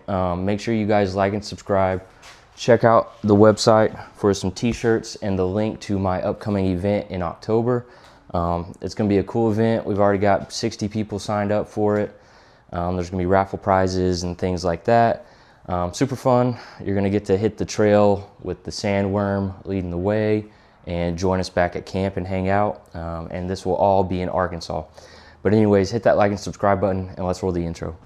Make sure you guys like and subscribe. Check out the website for some t-shirts and the link to my upcoming event in October. It's going to be a cool event. We've already got 60 people signed up for it. There's going to be raffle prizes and things like that. Super fun. You're going to get to hit the trail with the Sandworm leading the way and join us back at camp and hang out. And this will all be in Arkansas. But anyways, hit that like and subscribe button and let's roll the intro.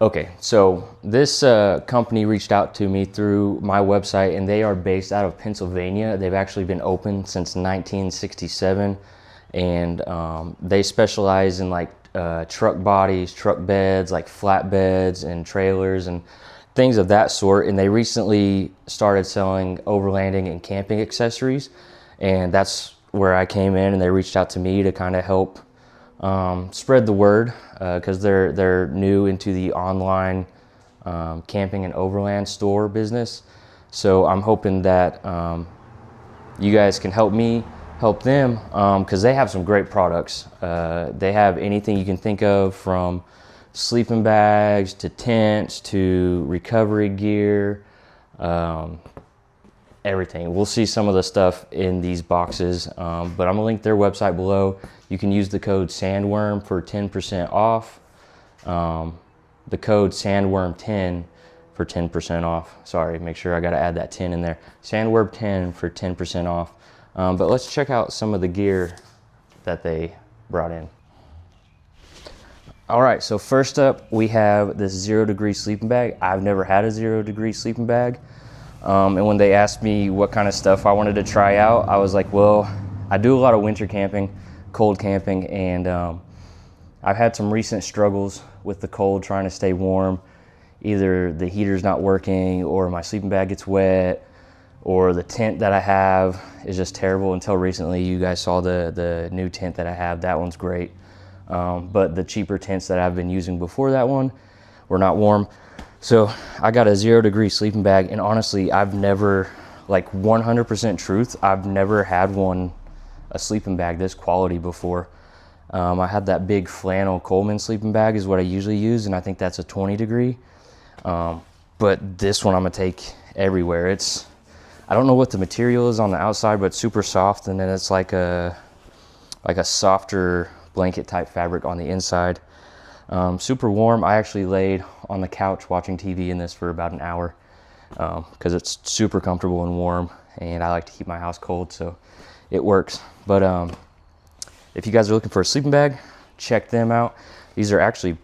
Okay, so this company reached out to me through my website, and they are based out of Pennsylvania. They've actually been open since 1967, and they specialize in like truck bodies, truck beds, like flatbeds and trailers and things of that sort. And they recently started selling overlanding and camping accessories, and that's where I came in, and they reached out to me to kind of help spread the word because they're new into the online camping and overland store business. So I'm hoping that you guys can help me help them because they have some great products. They have anything you can think of, from sleeping bags to tents to recovery gear, everything. We'll see some of the stuff in these boxes, but I'm gonna link their website below. You can use the code Sandworm for 10% off. The code Sandworm10 for 10% off. Sorry, make sure I gotta add that 10 in there. Sandworm10 for 10% off. But let's check out some of the gear that they brought in. All right, so first up we have this 0 degree sleeping bag. I've never had a 0 degree sleeping bag. And when they asked me what kind of stuff I wanted to try out, I was like, well, I do a lot of winter camping, cold camping, and I've had some recent struggles with the cold, trying to stay warm. Either the heater's not working, or my sleeping bag gets wet, or the tent that I have is just terrible. Until recently, you guys saw the new tent that I have. That one's great. But the cheaper tents that I've been using before that one were not warm. So I got a 0 degree sleeping bag, and honestly, I've never, like 100% truth, I've never had a sleeping bag this quality before. I had that big flannel Coleman sleeping bag is what I usually use, and I think that's a 20 degree. But this one I'm gonna take everywhere. I don't know what the material is on the outside, but it's super soft, and then it's like a softer blanket type fabric on the inside. Super warm. I actually laid on the couch watching TV in this for about an hour because it's super comfortable and warm, and I like to keep my house cold, so it works. But if you guys are looking for a sleeping bag, check them out. These are actually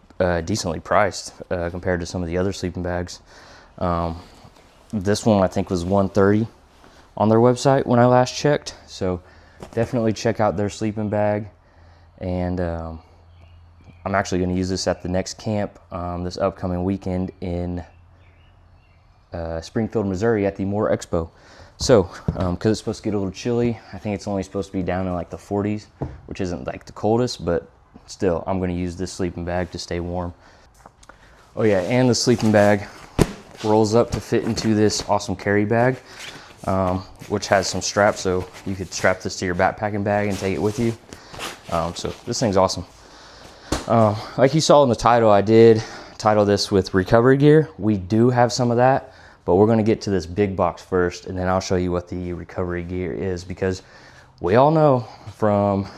decently priced compared to some of the other sleeping bags. This one I think was $130 on their website when I last checked, so definitely check out their sleeping bag. And I'm actually going to use this at the next camp this upcoming weekend in Springfield, Missouri at the Moore Expo. So, because it's supposed to get a little chilly, I think it's only supposed to be down in like the 40s, which isn't like the coldest, but still, I'm going to use this sleeping bag to stay warm. Oh yeah, and the sleeping bag rolls up to fit into this awesome carry bag, which has some straps, so you could strap this to your backpacking bag and take it with you. So this thing's awesome. Like you saw in the title, I did title this with recovery gear. We do have some of that, but we're going to get to this big box first, and then I'll show you what the recovery gear is, because we all know from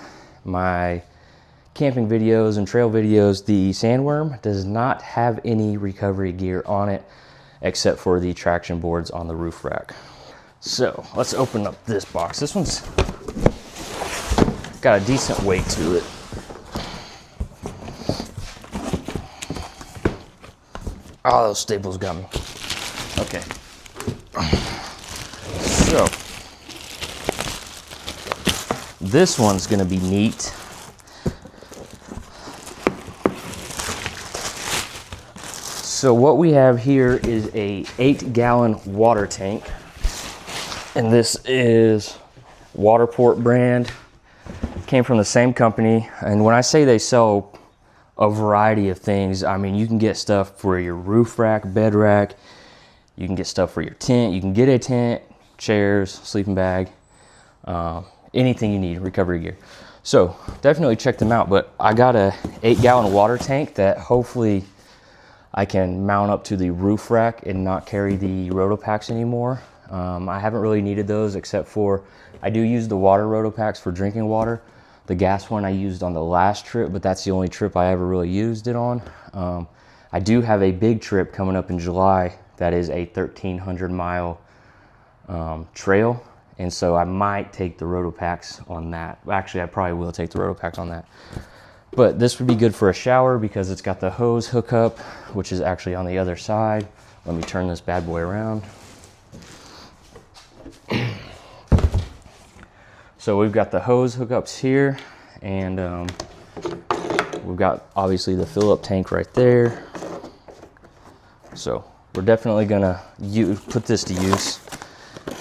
my camping videos and trail videos, the Sandworm does not have any recovery gear on it except for the traction boards on the roof rack. So let's open up this box. This one's got a decent weight to it. Oh, those staples got me. Okay. So this one's gonna be neat. So what we have here is a 8-gallon water tank, and this is Waterport brand. Came from the same company, and when I say they sell a variety of things, I mean you can get stuff for your roof rack, bed rack, you can get stuff for your tent, you can get a tent, chairs, sleeping bag, anything you need, recovery gear. So definitely check them out. But I got a 8-gallon water tank that hopefully I can mount up to the roof rack and not carry the Rotopacks anymore. I haven't really needed those, except for I do use the water Rotopacks for drinking water. The gas one I used on the last trip, but that's the only trip I ever really used it on. I do have a big trip coming up in July that is a 1,300 mile trail, and so I might take the Rotopacks on that. Actually, I probably will take the Rotopacks on that. But this would be good for a shower because it's got the hose hookup, which is actually on the other side. Let me turn this bad boy around. So we've got the hose hookups here, and we've got obviously the fill up tank right there. So we're definitely gonna put this to use.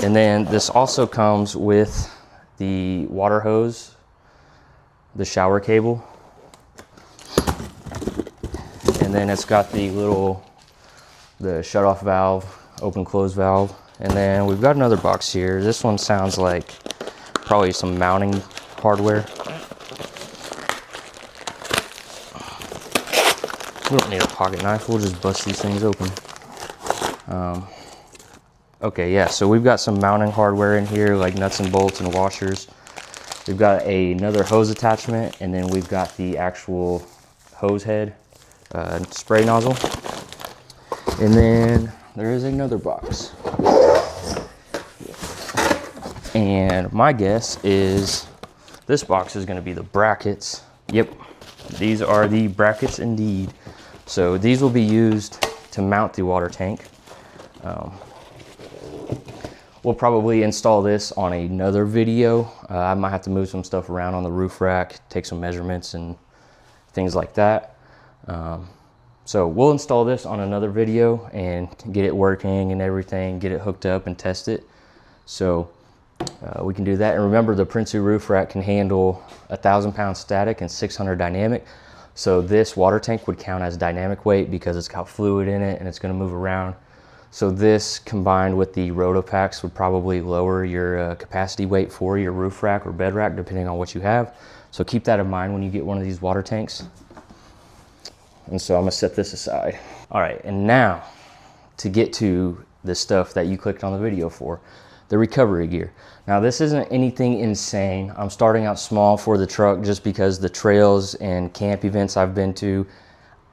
And then this also comes with the water hose, the shower cable. And then it's got the shut off valve, open close valve. And then we've got another box here. This one sounds like probably some mounting hardware. We don't need a pocket knife, we'll just bust these things open. Okay, yeah, so we've got some mounting hardware in here, like nuts and bolts and washers. We've got another hose attachment, and then we've got the actual hose head. Spray nozzle, and then there is another box, and my guess is this box is going to be the brackets. Yep, these are the brackets indeed. So these will be used to mount the water tank. We'll probably install this on another video. I might have to move some stuff around on the roof rack, take some measurements and things like that. So we'll install this on another video and get it working and everything, get it hooked up and test it. So we can do that. And remember, the Prinsu roof rack can handle 1,000 pounds static and 600 dynamic. So this water tank would count as dynamic weight because it's got fluid in it and it's going to move around. So this combined with the Rotopacks would probably lower your capacity weight for your roof rack or bed rack, depending on what you have. So keep that in mind when you get one of these water tanks. And so I'm gonna set this aside. All right, and now to get to the stuff that you clicked on the video for, the recovery gear. Now this isn't anything insane. I'm starting out small for the truck just because the trails and camp events I've been to,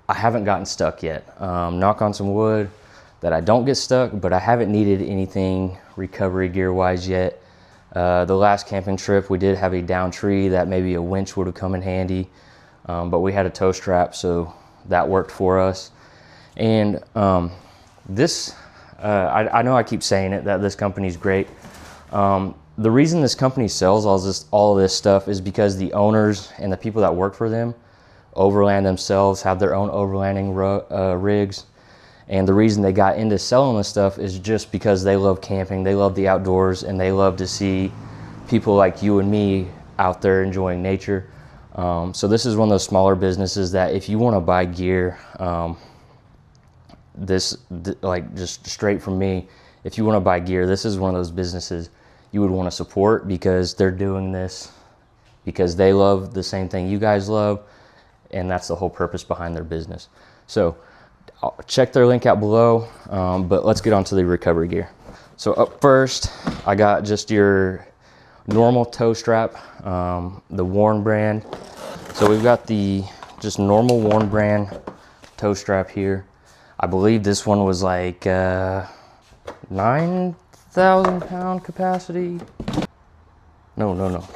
I haven't gotten stuck yet. Knock on some wood that I don't get stuck, but I haven't needed anything recovery gear wise yet. The last camping trip, we did have a down tree that maybe a winch would have come in handy, but we had a tow strap, so that worked for us. And this, I know I keep saying it, that this company's great. The reason this company sells all this stuff is because the owners and the people that work for them, Overland themselves, have their own overlanding rigs. And the reason they got into selling this stuff is just because they love camping, they love the outdoors, and they love to see people like you and me out there enjoying nature. So this is one of those smaller businesses that if you want to buy gear, like just straight from me, if you want to buy gear, this is one of those businesses you would want to support because they're doing this because they love the same thing you guys love, and that's the whole purpose behind their business. So I'll check their link out below, but let's get on to the recovery gear. So up first, I got just your normal tow strap, the Warn brand. So we've got the just normal Warn brand tow strap here. I believe this one was like 9,000 pound capacity. No.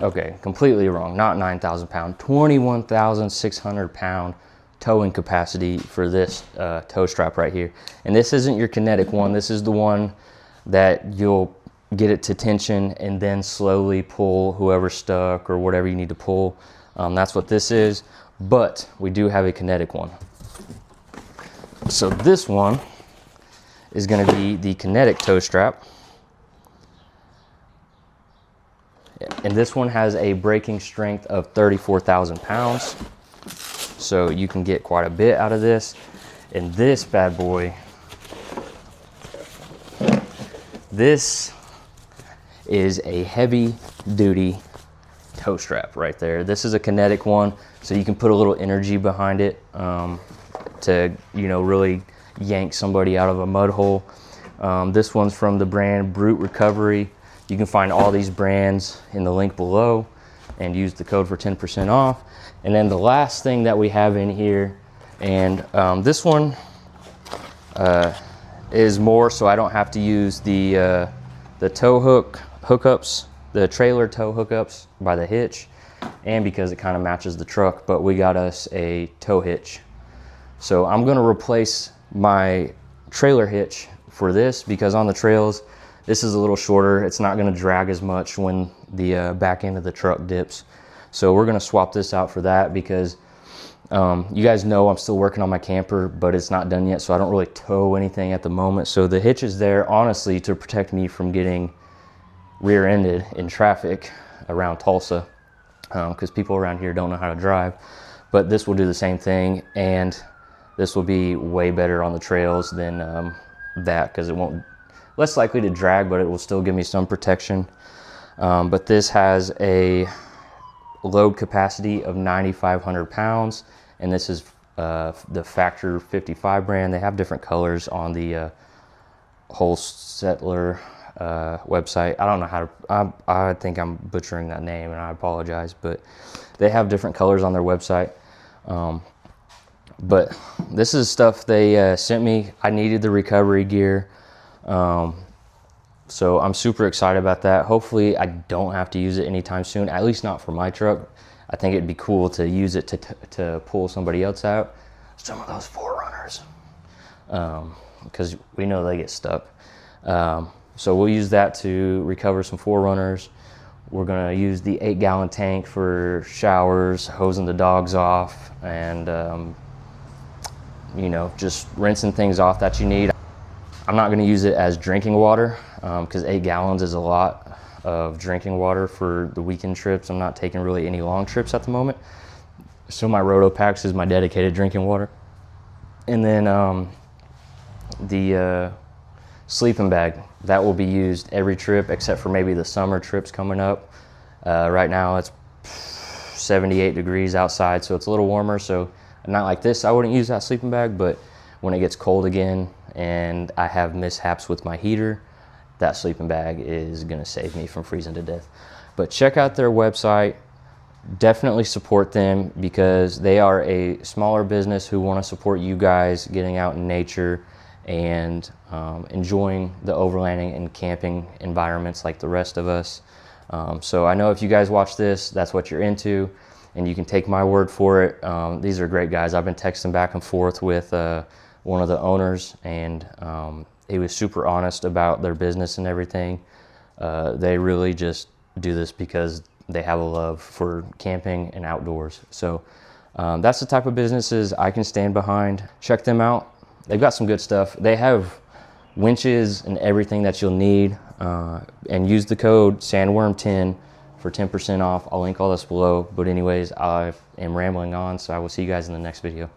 Okay, completely wrong. Not 9,000 pound, 21,600 pound towing capacity for this tow strap right here. And this isn't your kinetic one. This is the one that you'll get it to tension and then slowly pull whoever's stuck or whatever you need to pull. That's what this is, but we do have a kinetic one. So this one is going to be the kinetic tow strap. And this one has a braking strength of 34,000 pounds. So you can get quite a bit out of this. And this bad boy, this is a heavy duty tow strap right there. This is a kinetic one, so you can put a little energy behind it to, you know, really yank somebody out of a mud hole. This one's from the brand Brute Recovery. You can find all these brands in the link below and use the code for 10% off. And then the last thing that we have in here, and this one is more so I don't have to use the tow hookups, the trailer tow hookups by the hitch, and because it kind of matches the truck, but we got us a tow hitch. So I'm gonna replace my trailer hitch for this, because on the trails, this is a little shorter. It's not gonna drag as much when the back end of the truck dips. So we're gonna swap this out for that, because you guys know I'm still working on my camper, but it's not done yet, so I don't really tow anything at the moment. So the hitch is there, honestly, to protect me from getting rear-ended in traffic around Tulsa, because people around here don't know how to drive. But this will do the same thing, and this will be way better on the trails than that, because it won't, less likely to drag, but it will still give me some protection. But this has a load capacity of 9,500 pounds, and this is the Factor 55 brand. They have different colors on the Hostetler website. I don't know how to, I think I'm butchering that name, and I apologize, but they have different colors on their website. But this is stuff they sent me. I needed the recovery gear. So I'm super excited about that. Hopefully I don't have to use it anytime soon, at least not for my truck. I think it'd be cool to use it to pull somebody else out. Some of those forerunners, because we know they get stuck. So we'll use that to recover some forerunners. We're gonna use the 8-gallon tank for showers, hosing the dogs off, and you know, just rinsing things off that you need. I'm not gonna use it as drinking water, because 8 gallons is a lot of drinking water for the weekend trips. I'm not taking really any long trips at the moment. So my Roto Packs is my dedicated drinking water. And then the sleeping bag, that will be used every trip except for maybe the summer trips coming up. Right now it's 78 degrees outside, so it's a little warmer. So not like this, I wouldn't use that sleeping bag, but when it gets cold again and I have mishaps with my heater, that sleeping bag is gonna save me from freezing to death. But check out their website. Definitely support them, because they are a smaller business who want to support you guys getting out in nature and enjoying the overlanding and camping environments like the rest of us. So I know if you guys watch this, that's what you're into, and you can take my word for it. These are great guys. I've been texting back and forth with one of the owners, and he was super honest about their business and everything. They really just do this because they have a love for camping and outdoors. So that's the type of businesses I can stand behind. Check them out. They've got some good stuff. They have winches and everything that you'll need. And use the code Sandworm10 for 10% off. I'll link all this below. But anyways, I am rambling on, so I will see you guys in the next video.